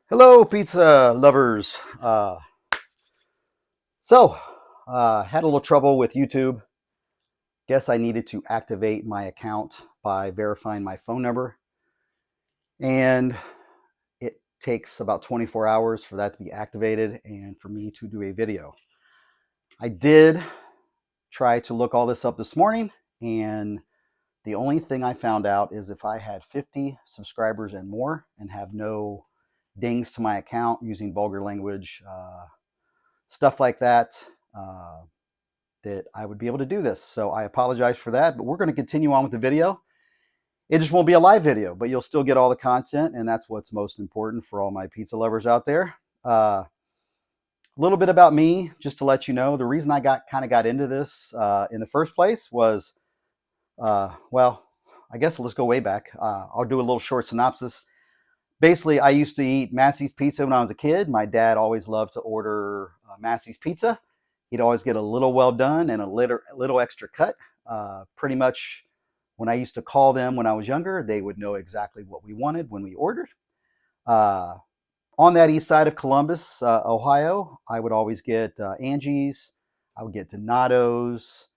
Hello, pizza lovers. Had a little trouble with YouTube. Guess I needed to activate my account by verifying my phone number, and it takes about 24 hours for that to be activated and for me to do a video. I did try to look all this up this morning, and the only thing I found out is if I had 50 subscribers and more and have no dings to my account using vulgar language, stuff like that, uh, that I would be able to do this. So I apologize for that, but we're going to continue on with the video. It just won't be a live video, but you'll still get all the content, and that's what's most important for all my pizza lovers out there. A little bit about me, just to let you know, the reason I got into this in the first place was, well, I guess let's go way back. I'll do a little short synopsis. Basically, I used to eat Massey's pizza when I was a kid. My dad always loved to order Massey's pizza. He'd always get a little well done and a little extra cut. Pretty much when I used to call them when I was younger, they would know exactly what we wanted when we ordered. Uh, on that east side of Columbus, Ohio, I would always get Angie's. I would get Donato's.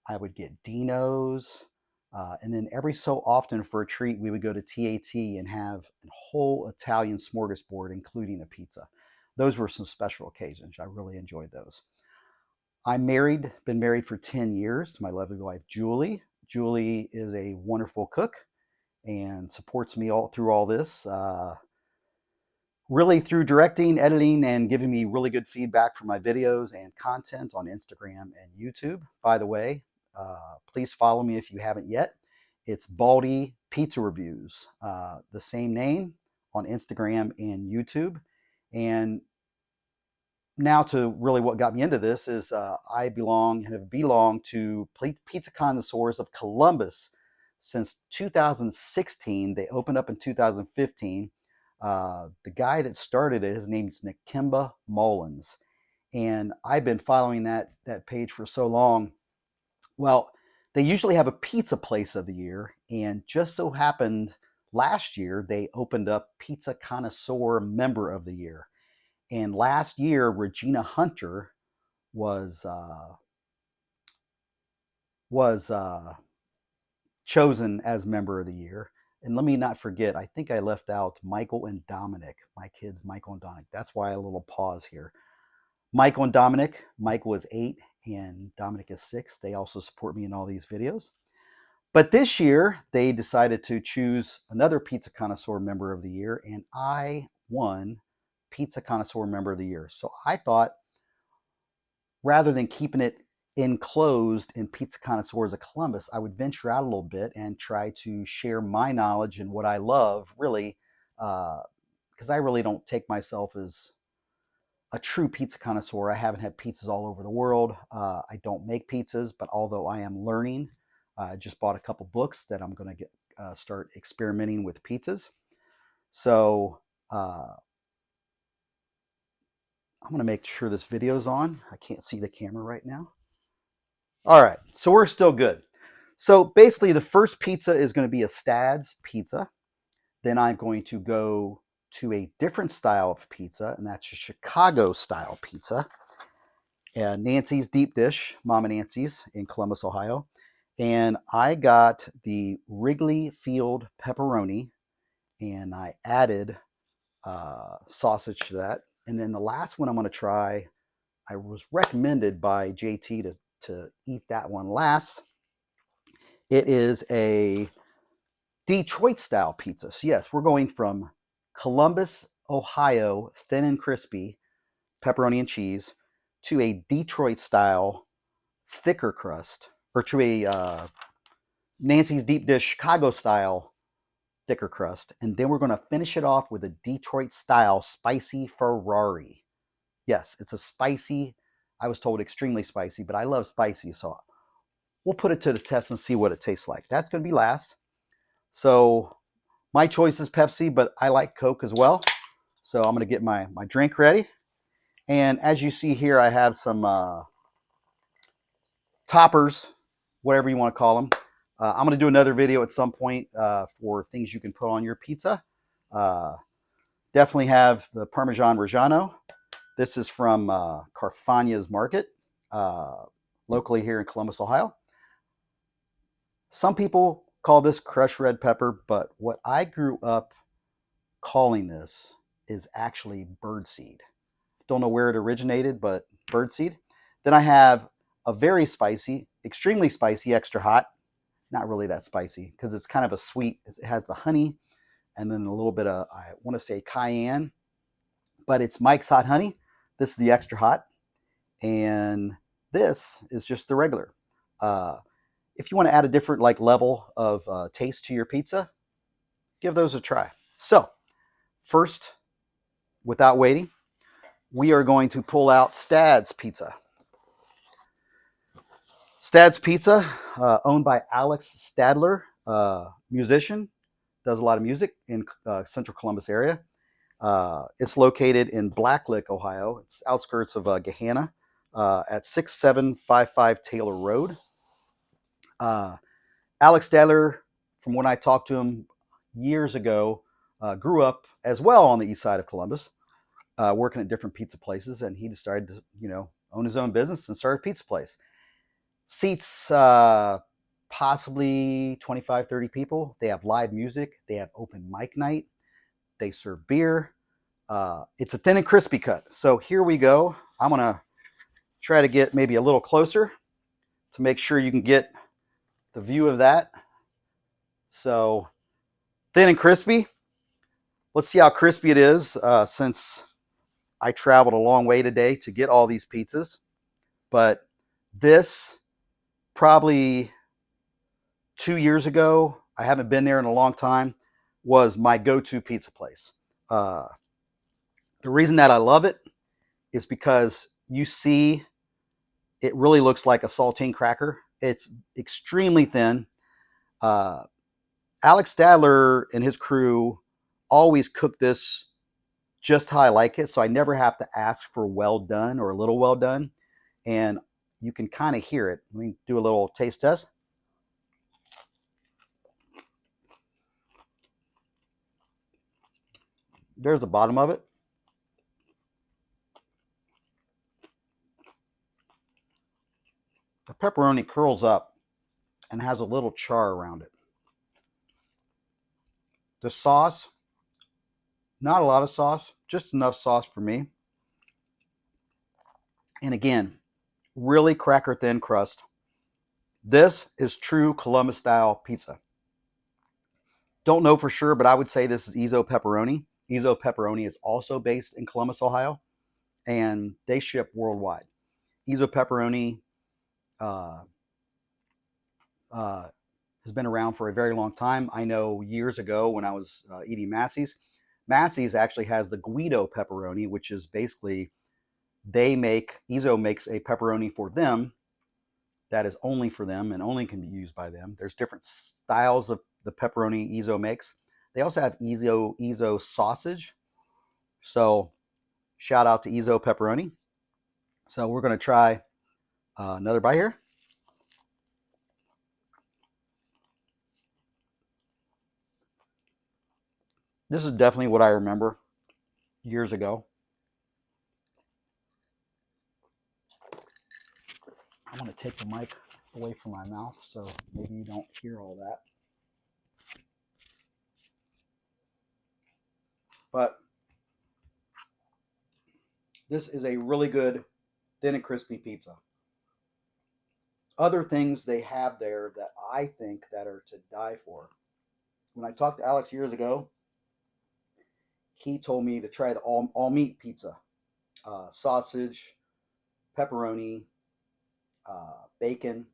I would get Dino's. And then every so often for a treat, we would go to TAT and have a whole Italian smorgasbord, including a pizza. Those were some special occasions. I really enjoyed those. I'm married, been married for 10 years to my lovely wife, Julie. Julie is a wonderful cook and supports me all through all this. Really through directing, editing, and giving me really good feedback for my videos and content on Instagram and YouTube. By the way, please follow me if you haven't yet. It's Baldy Pizza Reviews, the same name on Instagram and YouTube. And now to really what got me into this is I have belonged to Pizza Connoisseurs of Columbus since 2016. They opened up in 2015. The guy that started it, his name's Nakimba Mullins, and I've been following that page for so long. Well, they usually have a pizza place of the year, and just so happened last year they opened up Pizza Connoisseur Member of the Year. And last year, Regina Hunter was was chosen as Member of the Year. And let me not forget, I think I left out Michael and Dominic, my kids, Michael and Dominic. That's why a little pause here. Michael and Dominic, Michael is 8 and Dominic is 6. They also support me in all these videos. But this year, they decided to choose another Pizza Connoisseur Member of the Year, and I won Pizza Connoisseur Member of the Year. So I thought, rather than keeping it enclosed in Pizza Connoisseurs of Columbus, I would venture out a little bit and try to share my knowledge and what I love, really, because I really don't take myself as a true pizza connoisseur. I haven't had pizzas all over the world. I don't make pizzas, but although I am learning, I just bought a couple books that I'm going to start experimenting with pizzas. So I'm going to make sure this video's on. I can't see the camera right now. All right, so we're still good. So basically, the first pizza is going to be a Stadz pizza. Then I'm going to go to a different style of pizza, and that's a Chicago style pizza. Nancy's Deep Dish, Mama Nancy's in Columbus, Ohio. And I got the Wrigley Field pepperoni, and I added sausage to that. And then the last one I'm going to try, I was recommended by JT to eat that one last. It is a Detroit style pizza. So, yes, we're going from Columbus, Ohio, thin and crispy pepperoni and cheese to a Detroit style thicker crust, or to a Nancy's Deep Dish Chicago style thicker crust. And then we're going to finish it off with a Detroit style spicy Ferrari. Yes, it's a spicy, I was told extremely spicy, but I love spicy, so we'll put it to the test and see what it tastes like. That's going to be last. So my choice is Pepsi, but I like Coke as well. So I'm going to get my drink ready. And as you see here, I have some toppers, whatever you want to call them. I'm going to do another video at some point for things you can put on your pizza. Definitely have the Parmesan Reggiano. This is from Carfagna's Market, uh, locally here in Columbus, Ohio. Some people call this crushed red pepper, but what I grew up calling this is actually birdseed. Don't know where it originated, but birdseed. Then I have a very spicy, extremely spicy, extra hot. Not really that spicy because it's kind of a sweet. It has the honey and then a little bit of, I want to say cayenne, but it's Mike's Hot Honey. This is the extra hot. And this is just the regular. Uh, if you want to add a different like level of taste to your pizza, give those a try. So first, without waiting, we are going to pull out Stadz Pizza. Stadz Pizza, owned by Alex Stadler, musician, does a lot of music in Central Columbus area. It's located in Blacklick, Ohio. It's outskirts of Gahanna at 6755 Taylor Road. Alex Stadler, from when I talked to him years ago, grew up as well on the east side of Columbus, working at different pizza places, and he decided to, own his own business and start a pizza place. Seats possibly 25, 30 people. They have live music. They have open mic night. They serve beer. It's a thin and crispy cut. So here we go. I'm going to try to get maybe a little closer to make sure you can get the view of that. So thin and crispy. Let's see how crispy it is since I traveled a long way today to get all these pizzas. But this probably 2 years ago, I haven't been there in a long time, was my go-to pizza place. Uh, the reason that I love it is because you see it really looks like a saltine cracker. It's extremely thin. Uh, Alex Stadler and his crew always cook this just how I like it, so I never have to ask for well done or a little well done. And you can kind of hear it. Let me do a little taste test. There's the bottom of it. The pepperoni curls up and has a little char around it. The sauce, not a lot of sauce, just enough sauce for me. And again, really cracker thin crust. This is true Columbus style pizza. Don't know for sure, but I would say this is Ezzo Pepperoni. Ezzo Pepperoni is also based in Columbus, Ohio, and they ship worldwide. Ezzo Pepperoni uh, uh, has been around for a very long time. I know years ago when I was eating Massey's, Massey's actually has the Guido pepperoni, which is basically Ezzo makes a pepperoni for them that is only for them and only can be used by them. There's different styles of the pepperoni Ezzo makes. They also have Ezzo sausage. So shout out to Ezzo pepperoni. So we're going to try another bite here. This is definitely what I remember years ago. I want to take the mic away from my mouth so maybe you don't hear all that. But this is a really good thin and crispy pizza. Other things they have there that I think that are to die for. When I talked to Alex years ago, he told me to try the all meat pizza, sausage, pepperoni, bacon.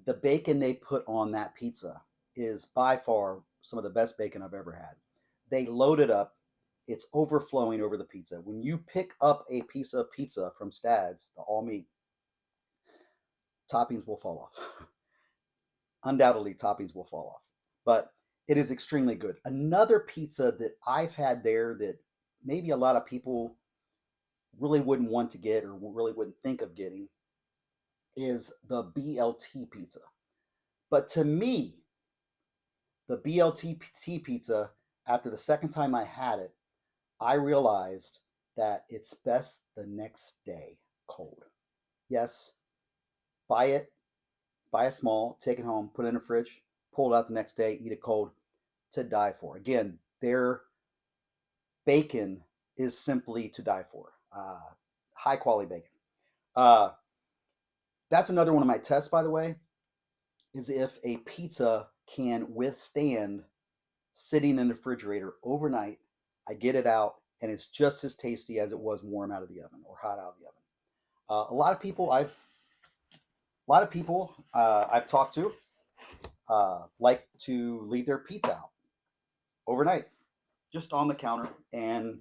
The bacon they put on that pizza is by far some of the best bacon I've ever had. They load it up. It's overflowing over the pizza. When you pick up a piece of pizza from Stadz, the all meat, toppings will fall off. Undoubtedly, toppings will fall off. But it is extremely good. Another pizza that I've had there that maybe a lot of people really wouldn't want to get or really wouldn't think of getting is the BLT pizza. But to me, the BLT pizza, after the second time I had it, I realized that it's best the next day cold. Yes, buy it, buy a small, take it home, put it in the fridge, pull it out the next day, eat it cold, to die for. Again, their bacon is simply to die for. High quality bacon. Uh, that's another one of my tests, by the way, is if a pizza can withstand sitting in the refrigerator overnight. I get it out, and it's just as tasty as it was warm out of the oven or hot out of the oven. A lot of people I've talked to like to leave their pizza out overnight, just on the counter, and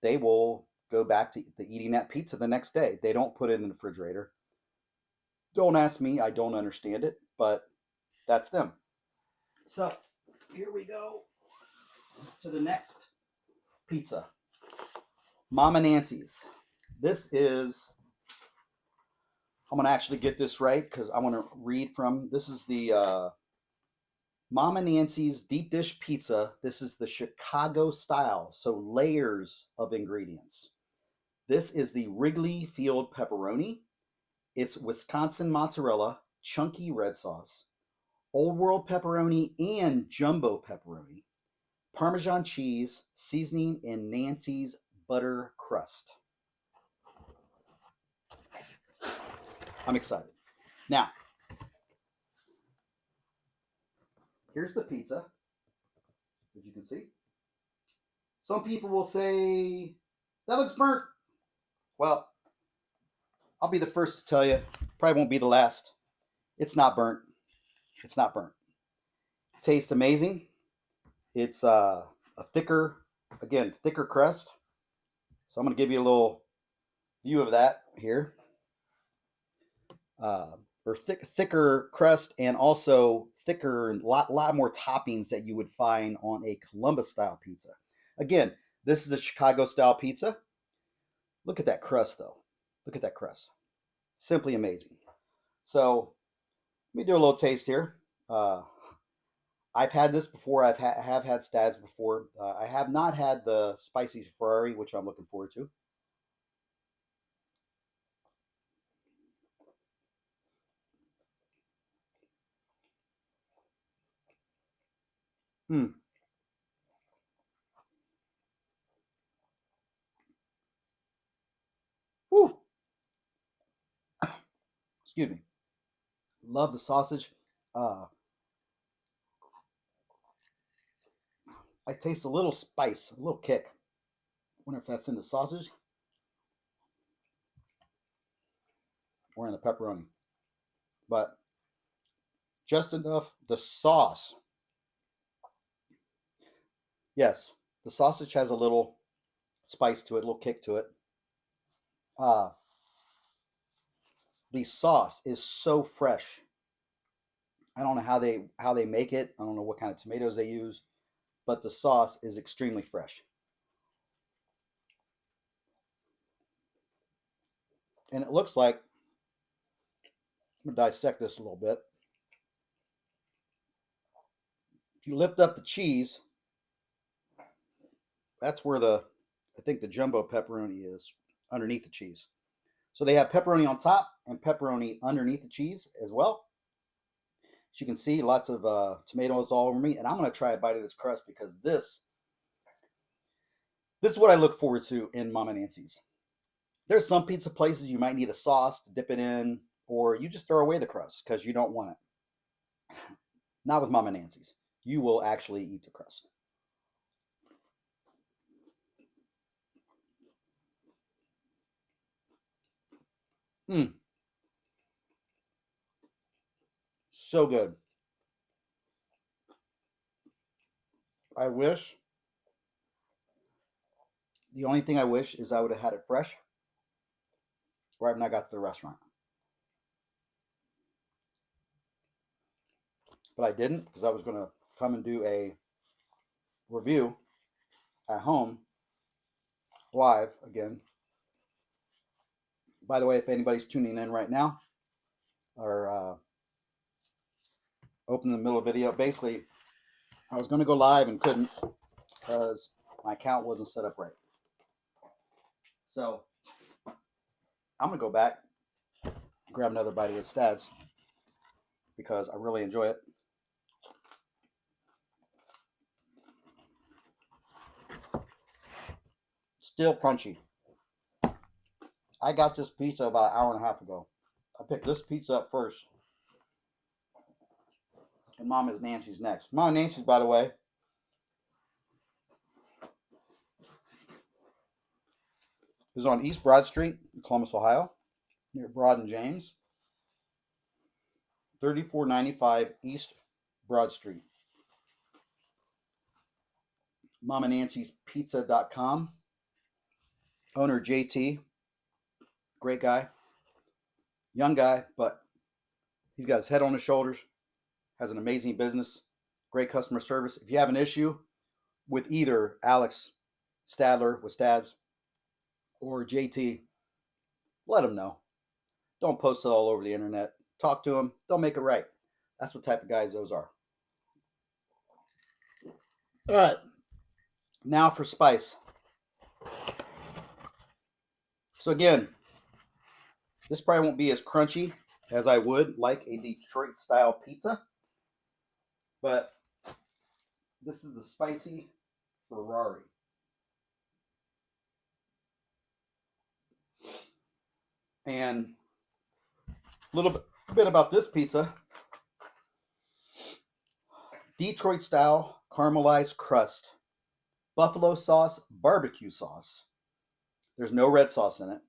they will go back to eating that pizza the next day. They don't put it in the refrigerator. Don't ask me, I don't understand it, but that's them. So here we go to the next pizza. Mama Nancy's. This is, I'm going to actually get this right because I want to read from, this is the Mama Nancy's deep dish pizza. This is the Chicago style, so layers of ingredients. This is the Wrigley Field pepperoni. It's Wisconsin mozzarella, chunky red sauce, Old World pepperoni and jumbo pepperoni, Parmesan cheese, seasoning, and Nancy's butter crust. I'm excited. Now, here's the pizza, as you can see. Some people will say, that looks burnt. Well, I'll be the first to tell you, probably won't be the last. It's not burnt. It's not burnt. Tastes amazing. It's a thicker, again, thicker crust. So I'm going to give you a little view of that here. Or thicker crust, and also thicker, lot more toppings that you would find on a Columbus style pizza. Again, this is a Chicago style pizza. Look at that crust, though. Look at that crust. Simply amazing. So let me do a little taste here. I've had this before. Have had Stadz before. I have not had the spicy Ferrari, which I'm looking forward to. Hmm. Woo. Excuse me. Love the sausage. Uh, I taste a little spice, a little kick. Wonder if that's in the sausage or in the pepperoni. But just enough. The sauce, yes, the sausage has a little spice to it, a little kick to it. Uh, the sauce is so fresh. I don't know how they make it. I don't know what kind of tomatoes they use, but the sauce is extremely fresh. And it looks like, I'm gonna dissect this a little bit. If you lift up the cheese, that's where I think the jumbo pepperoni is, underneath the cheese. So they have pepperoni on top and pepperoni underneath the cheese as well. As you can see, lots of tomatoes all over me, and I'm going to try a bite of this crust because this is what I look forward to in Mama Nancy's. There's some pizza places you might need a sauce to dip it in, or you just throw away the crust because you don't want it. Not with Mama Nancy's. You will actually eat the crust. Mm, so good. I wish, the only thing I wish is I would have had it fresh right when I got to the restaurant. But I didn't because I was going to come and do a review at home live again. By the way, if anybody's tuning in right now or open the middle of the video, basically I was going to go live and couldn't because my account wasn't set up right. So I'm gonna go back, grab another bite of the Stadz because I really enjoy it. Still crunchy. I got this pizza about an hour and a half ago. I picked this pizza up first, and Mama Nancy's next. Mama Nancy's, by the way, is on East Broad Street in Columbus, Ohio, near Broad and James. 3495 East Broad Street. Mama Nancy's Pizza.com. Owner JT, great guy, young guy, but he's got his head on his shoulders, has an amazing business, great customer service. If you have an issue with either Alex Stadler with Stadz or JT, let him know. Don't post it all over the internet. Talk to him. They'll make it right. That's what type of guys those are. All right. Now for spice. So again, this probably won't be as crunchy as I would like a Detroit style pizza, but this is the spicy Ferrari. And a little bit about this pizza. Detroit style caramelized crust, buffalo sauce, barbecue sauce. There's no red sauce in it.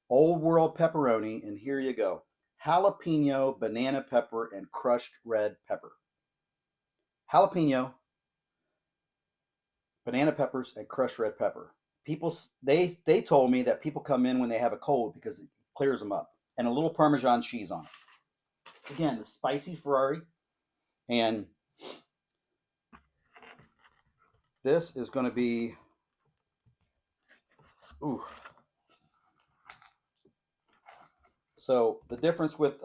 Old world pepperoni, and here you go. Jalapeno, banana pepper, and crushed red pepper. Jalapeno, banana peppers, and crushed red pepper. People, they told me that people come in when they have a cold because it clears them up. And a little Parmesan cheese on it. Again, the spicy Ferrari. And this is going to be, ooh. So the difference with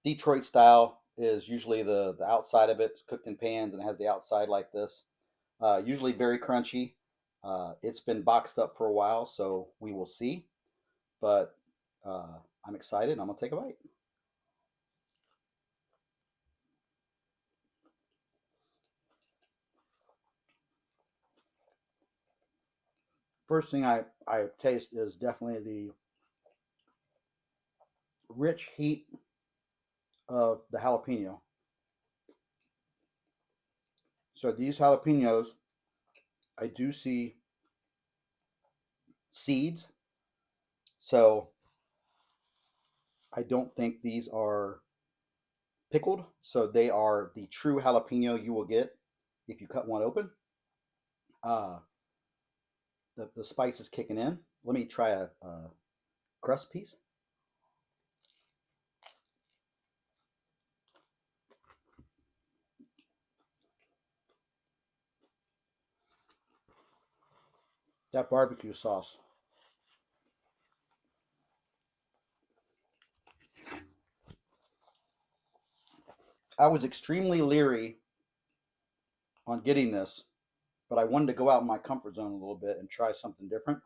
Detroit style is usually the outside of it is cooked in pans and has the outside like this. Usually very crunchy. It's been boxed up for a while, so we will see. But I'm excited. I'm gonna take a bite. First thing I taste is definitely the rich heat of the jalapeno. So these jalapenos, I do see seeds. So I don't think these are pickled. So they are the true jalapeno you will get if you cut one open. Uh, the spice is kicking in. Let me try a crust piece. That barbecue sauce. I was extremely leery on getting this, but I wanted to go out in my comfort zone a little bit and try something different.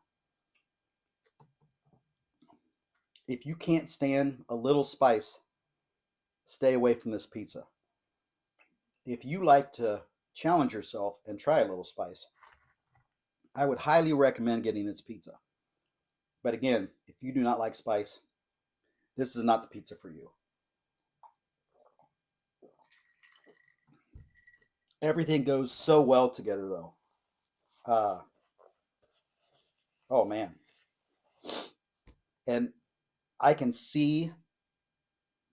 If you can't stand a little spice, stay away from this pizza. If you like to challenge yourself and try a little spice, I would highly recommend getting this pizza. But again, if you do not like spice, this is not the pizza for you. Everything goes so well together, though. Uh, oh man, and I can see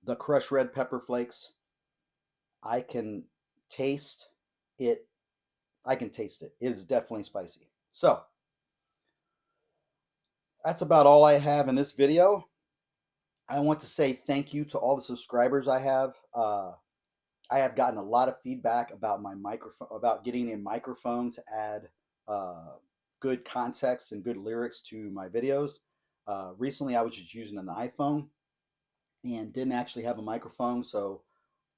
the crushed red pepper flakes. I can taste it. I can taste it. It is definitely spicy. So that's about all I have in this video. I want to say thank you to all the subscribers I have. I have gotten a lot of feedback about my microphone, about getting a microphone to add uh, good context and good lyrics to my videos. Recently, I was just using an iPhone and didn't actually have a microphone, so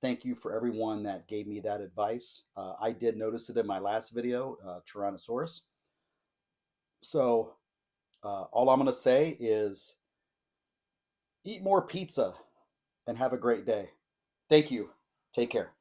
thank you for everyone that gave me that advice. I did notice it in my last video, Tyrannosaurus. So all I'm going to say is eat more pizza and have a great day. Thank you. Take care.